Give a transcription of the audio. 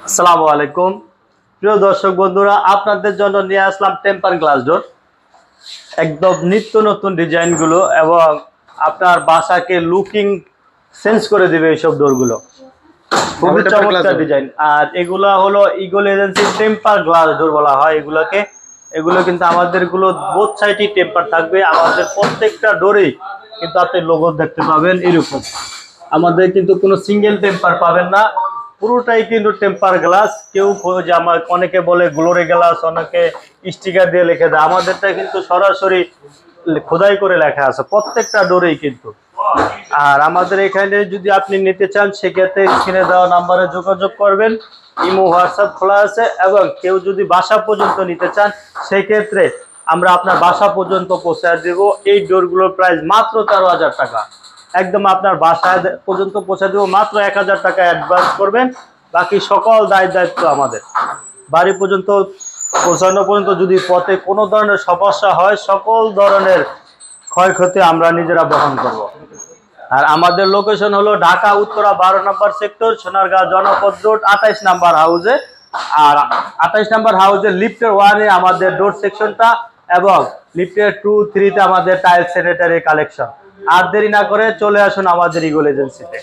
আসসালামু আলাইকুম প্রিয় দর্শক বন্ধুরা, আপনাদের জন্য নিয়ে আসলাম টেম্পার গ্লাস ডোর। একদম নিত্য নতুন ডিজাইন গুলো এবং আপনার বাসাকে লুকিং চেঞ্জ করে দিবে এইসব ডোরগুলো। খুবই চমৎকার ডিজাইন। আর এগুলা হলো eagle agency temper glass door বলা হয় এগুলোকে। এগুলো কিন্তু আমাদের গুলো বোথ সাইডই টেম্পার থাকবে। আমাদের প্রত্যেকটা ডোরেই কিন্তু আপনি লোগো দেখতে পাবেন এরকম। আমাদের কিন্তু কোনো সিঙ্গেল টেম্পার পাবেন না, পুরোটাই কিন্তু টেম্পার গ্লাস। কেউ যে আমার অনেকে বলে গ্লোরি গ্লাস, অনেকে স্টিকার দিয়ে লিখে দেয়, আমাদেরটা কিন্তু সরাসরি খোদাই করে লেখা আছে প্রত্যেকটা ডোরেই কিন্তু। আর আমাদের এখানে যদি আপনি নিতে চান সেক্ষেত্রে স্ক্রিনে দেওয়া নাম্বারে যোগাযোগ করবেন। ইমো হোয়াটসঅ্যাপ খোলা আছে, এবং কেউ যদি বাসা পর্যন্ত নিতে চান সেক্ষেত্রে আমরা আপনার বাসা পর্যন্ত পৌঁছে দেব। এই ডোরগুলোর প্রাইস মাত্র 13,000 টাকা। একদম আপনার বাসায় পর্যন্ত পৌঁছে দেবো, মাত্র 1,000 টাকা অ্যাডভান্স করবেন, বাকি সকল দায়িত্ব আমাদের। বাড়ি পর্যন্ত পৌঁছানো পর্যন্ত যদি পথে কোনো ধরনের সমস্যা হয়, সকল ধরনের ক্ষয়ক্ষতি আমরা নিজেরা বহন করব। আর আমাদের লোকেশন হলো ঢাকা উত্তরা 12 নম্বর সেক্টর, সোনারগাঁও জনপদ রোড 28 নাম্বার হাউসে। আর 28 নাম্বার হাউসে লিফটের 1-এ আমাদের ডোর সেকশনটা, এবং লিফটের 2-3-তে আমাদের টাইল স্যানিটারি কালেকশন। আর দেরি না করে চলে আসুন আমাদের ইগল এজেন্সিতে।